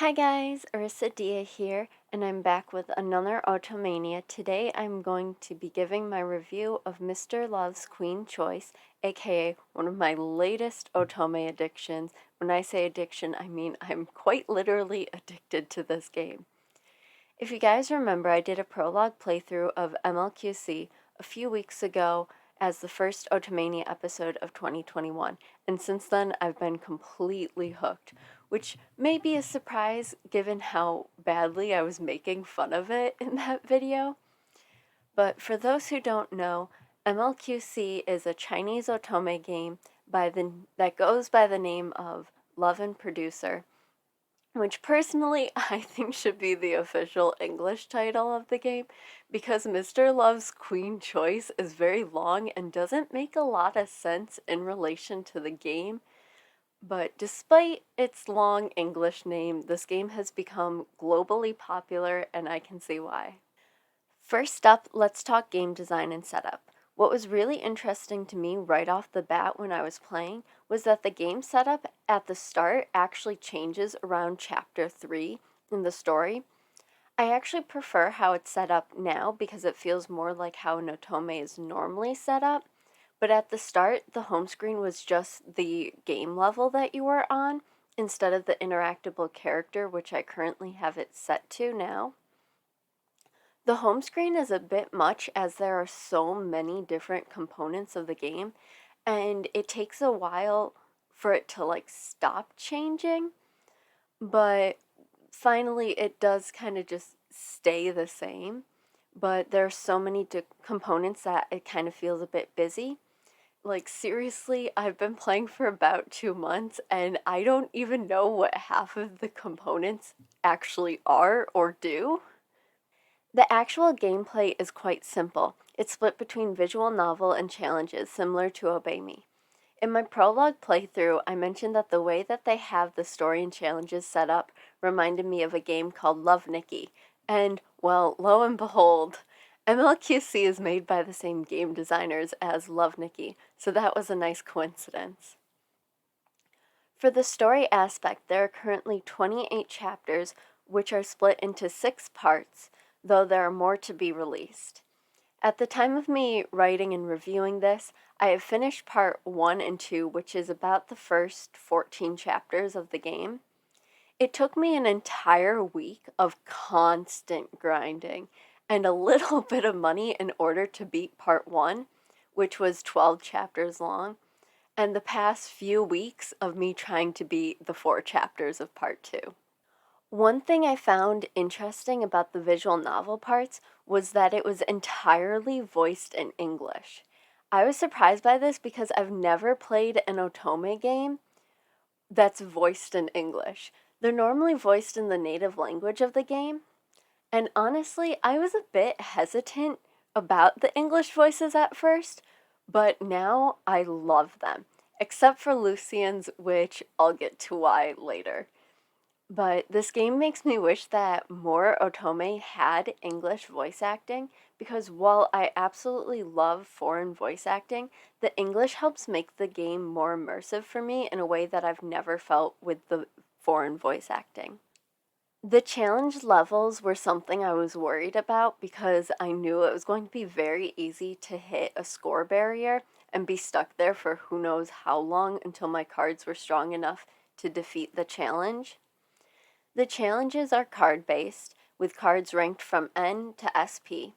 Hi guys, Arissa Dia here, and I'm back with another Otomania. Today I'm going to be giving my review of Mr. Love's Queen Choice, aka one of my latest otome addictions. When I say addiction, I mean I'm quite literally addicted to this game. If you guys remember, I did a prologue playthrough of MLQC a few weeks ago as the first Otomania episode of 2021, and since then I've been completely hooked, which may be a surprise given how badly I was making fun of it in that video. But for those who don't know, MLQC is a Chinese otome game that goes by the name of Love and Producer, which personally I think should be the official English title of the game, because Mr. Love's Queen Choice is very long and doesn't make a lot of sense in relation to the game. But despite its long English name, this game has become globally popular, and I can see why. First up, let's talk game design and setup. What was really interesting to me right off the bat when I was playing was that the game setup at the start actually changes around chapter 3 in the story. I actually prefer how it's set up now because it feels more like how an otome is normally set up. But at the start, the home screen was just the game level that you were on instead of the interactable character, which I currently have it set to now. The home screen is a bit much as there are so many different components of the game, and it takes a while for it to stop changing, but finally it does kind of just stay the same. But there are so many components that it kind of feels a bit busy. Like, seriously, I've been playing for about 2 months and I don't even know what half of the components actually are or do. The actual gameplay is quite simple. It's split between visual novel and challenges, similar to Obey Me. In my prologue playthrough, I mentioned that the way that they have the story and challenges set up reminded me of a game called Love Nikki. And, well, lo and behold, MLQC is made by the same game designers as Love Nikki, so that was a nice coincidence. For the story aspect, there are currently 28 chapters, which are split into 6 parts, though there are more to be released. At the time of me writing and reviewing this, I have finished part 1 and 2, which is about the first 14 chapters of the game. It took me an entire week of constant grinding and a little bit of money in order to beat part 1, which was 12 chapters long, and the past few weeks of me trying to beat the 4 chapters of part 2. One thing I found interesting about the visual novel parts was that it was entirely voiced in English. I was surprised by this because I've never played an otome game that's voiced in English. They're normally voiced in the native language of the game, and honestly, I was a bit hesitant about the English voices at first, but now I love them, except for Lucian's, which I'll get to why later. But this game makes me wish that more otome had English voice acting, because while I absolutely love foreign voice acting, the English helps make the game more immersive for me in a way that I've never felt with the foreign voice acting. The challenge levels were something I was worried about because I knew it was going to be very easy to hit a score barrier and be stuck there for who knows how long until my cards were strong enough to defeat the challenge. The challenges are card-based, with cards ranked from N to SP.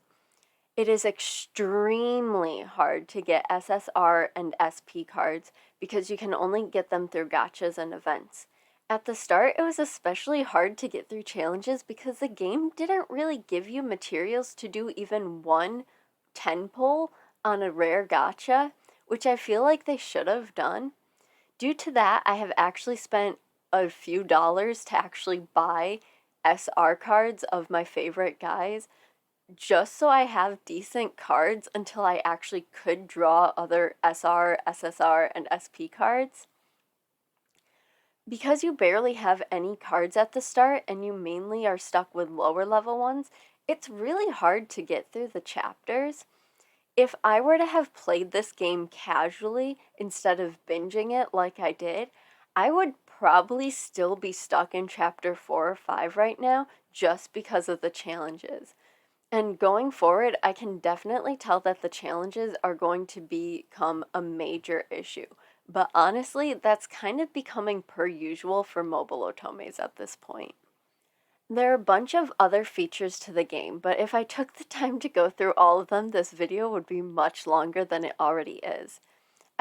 It is extremely hard to get SSR and SP cards because you can only get them through gachas and events. At the start, it was especially hard to get through challenges because the game didn't really give you materials to do even one 10 pull on a rare gacha, which I feel like they should have done. Due to that, I have actually spent a few dollars to actually buy SR cards of my favorite guys, just so I have decent cards until I actually could draw other SR, SSR, and SP cards. Because you barely have any cards at the start and you mainly are stuck with lower level ones, it's really hard to get through the chapters. If I were to have played this game casually instead of binging it like I did, I would probably still be stuck in chapter 4 or 5 right now just because of the challenges. And going forward, I can definitely tell that the challenges are going to become a major issue. But honestly, that's kind of becoming per usual for mobile otomes at this point. There are a bunch of other features to the game, but if I took the time to go through all of them, this video would be much longer than it already is.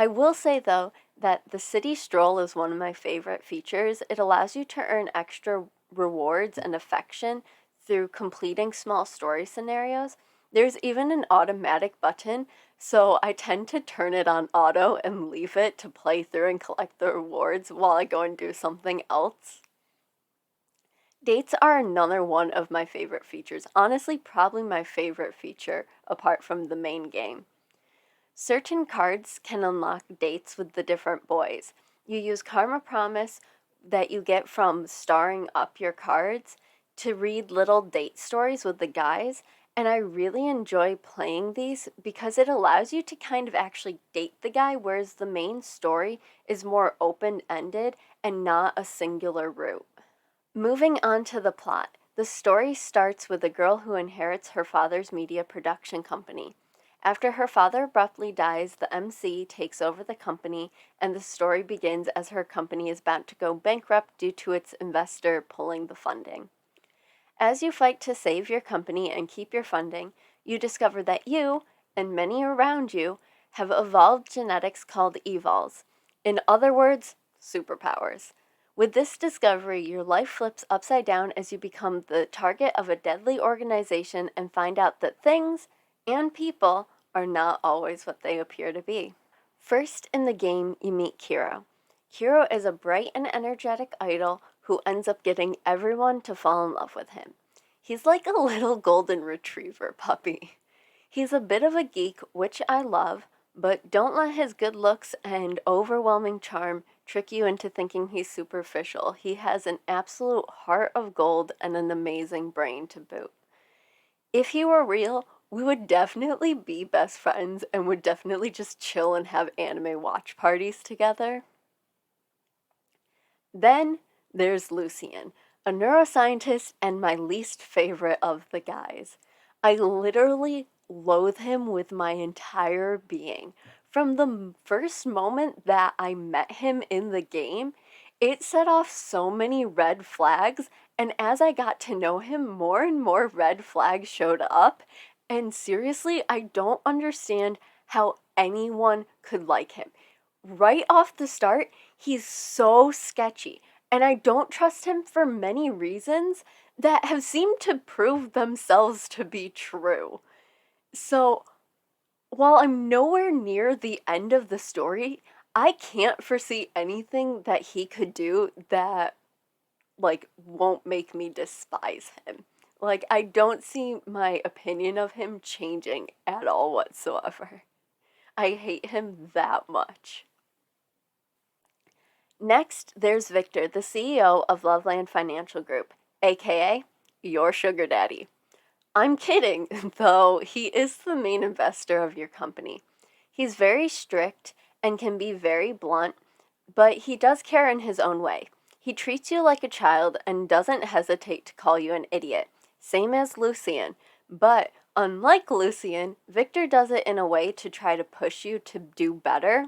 I will say, though, that the city stroll is one of my favorite features. It allows you to earn extra rewards and affection through completing small story scenarios. There's even an automatic button, so I tend to turn it on auto and leave it to play through and collect the rewards while I go and do something else. Dates are another one of my favorite features. Honestly, probably my favorite feature apart from the main game. Certain cards can unlock dates with the different boys. You use Karma Promise that you get from starring up your cards to read little date stories with the guys, and I really enjoy playing these because it allows you to kind of actually date the guy, whereas the main story is more open-ended and not a singular route. Moving on to the plot, the story starts with a girl who inherits her father's media production company. After her father abruptly dies, the MC takes over the company, and the story begins as her company is about to go bankrupt due to its investor pulling the funding. As you fight to save your company and keep your funding, you discover that you, and many around you, have evolved genetics called evols. In other words, superpowers. With this discovery, your life flips upside down as you become the target of a deadly organization and find out that things and people are not always what they appear to be. First in the game, you meet Kiro. Kiro is a bright and energetic idol who ends up getting everyone to fall in love with him. He's like a little golden retriever puppy. He's a bit of a geek, which I love, but don't let his good looks and overwhelming charm trick you into thinking he's superficial. He has an absolute heart of gold and an amazing brain to boot. If he were real, we would definitely be best friends and would definitely just chill and have anime watch parties together. Then there's Lucian, a neuroscientist and my least favorite of the guys. I literally loathe him with my entire being. From the first moment that I met him in the game, it set off so many red flags, and as I got to know him, more and more red flags showed up, and seriously, I don't understand how anyone could like him. Right off the start, he's so sketchy, and I don't trust him for many reasons that have seemed to prove themselves to be true. So, while I'm nowhere near the end of the story, I can't foresee anything that he could do that, won't make me despise him. I don't see my opinion of him changing at all whatsoever. I hate him that much. Next, there's Victor, the CEO of Loveland Financial Group, aka your sugar daddy. I'm kidding, though he is the main investor of your company. He's very strict and can be very blunt, but he does care in his own way. He treats you like a child and doesn't hesitate to call you an idiot, same as Lucian. But unlike Lucian, Victor does it in a way to try to push you to do better,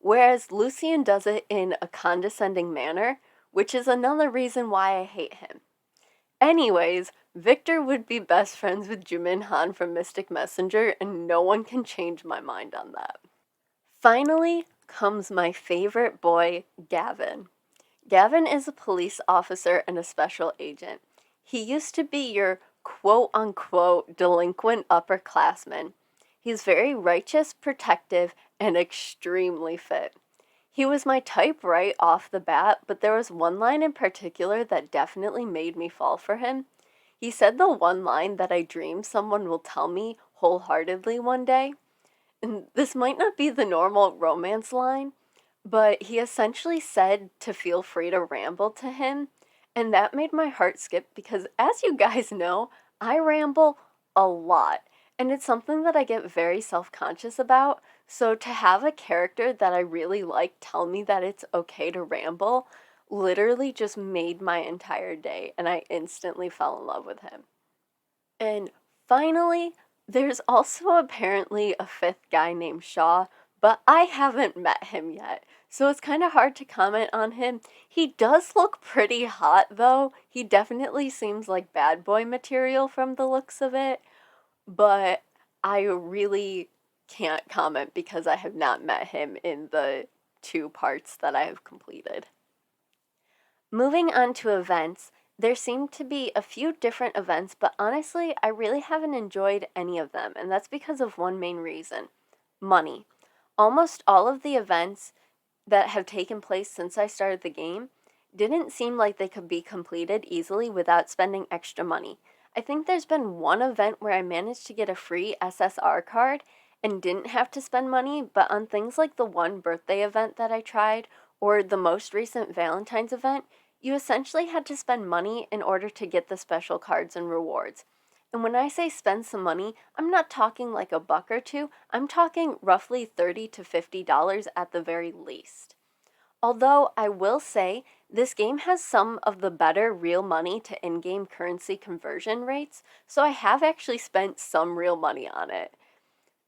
whereas Lucian does it in a condescending manner, which is another reason why I hate him. Anyways, Victor would be best friends with Jimin Han from Mystic Messenger, and no one can change my mind on that. Finally comes my favorite boy, Gavin. Gavin is a police officer and a special agent. He used to be your quote-unquote delinquent upperclassman. He's very righteous, protective, and extremely fit. He was my type right off the bat, but there was one line in particular that definitely made me fall for him. He said the one line that I dream someone will tell me wholeheartedly one day. And this might not be the normal romance line, but he essentially said to feel free to ramble to him, and that made my heart skip because, as you guys know, I ramble a lot, and it's something that I get very self-conscious about, so to have a character that I really like tell me that it's okay to ramble, literally just made my entire day, and I instantly fell in love with him. And finally, there's also apparently a fifth guy named Shaw, but I haven't met him yet, so it's kind of hard to comment on him. He does look pretty hot, though. He definitely seems like bad boy material from the looks of it, but I really can't comment because I have not met him in the 2 parts that I have completed. Moving on to events, there seem to be a few different events, but honestly, I really haven't enjoyed any of them, and that's because of one main reason: money. Almost all of the events that have taken place since I started the game didn't seem like they could be completed easily without spending extra money. I think there's been one event where I managed to get a free SSR card and didn't have to spend money, but on things like the one birthday event that I tried or the most recent Valentine's event, you essentially had to spend money in order to get the special cards and rewards. And when I say spend some money, I'm not talking like a buck or two, I'm talking roughly $30 to $50 at the very least. Although I will say, this game has some of the better real money to in-game currency conversion rates, so I have actually spent some real money on it.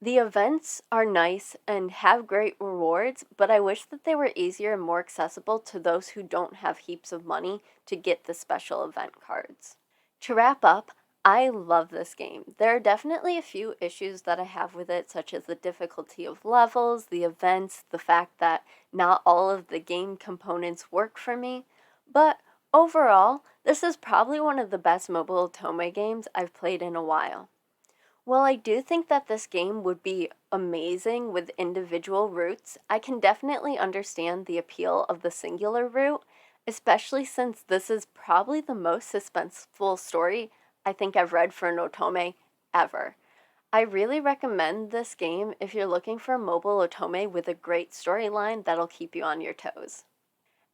The events are nice and have great rewards, but I wish that they were easier and more accessible to those who don't have heaps of money to get the special event cards. To wrap up, I love this game. There are definitely a few issues that I have with it, such as the difficulty of levels, the events, the fact that not all of the game components work for me, but overall, this is probably one of the best mobile otome games I've played in a while. While I do think that this game would be amazing with individual routes, I can definitely understand the appeal of the singular route, especially since this is probably the most suspenseful story I think I've read for an otome ever. I really recommend this game if you're looking for a mobile otome with a great storyline that'll keep you on your toes.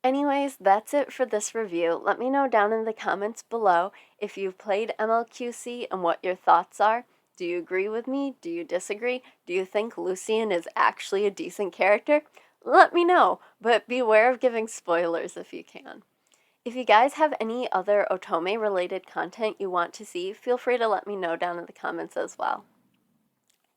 Anyways, that's it for this review. Let me know down in the comments below if you've played MLQC and what your thoughts are. Do you agree with me? Do you disagree? Do you think Lucian is actually a decent character? Let me know, but beware of giving spoilers if you can. If you guys have any other otome related content you want to see, feel free to let me know down in the comments as well.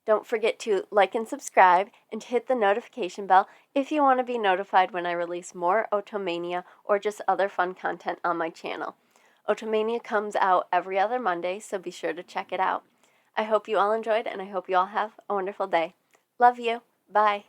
Don't forget to like and subscribe and hit the notification bell if you want to be notified when I release more Otomania or just other fun content on my channel. Otomania comes out every other Monday, so be sure to check it out. I hope you all enjoyed, and I hope you all have a wonderful day. Love you. Bye.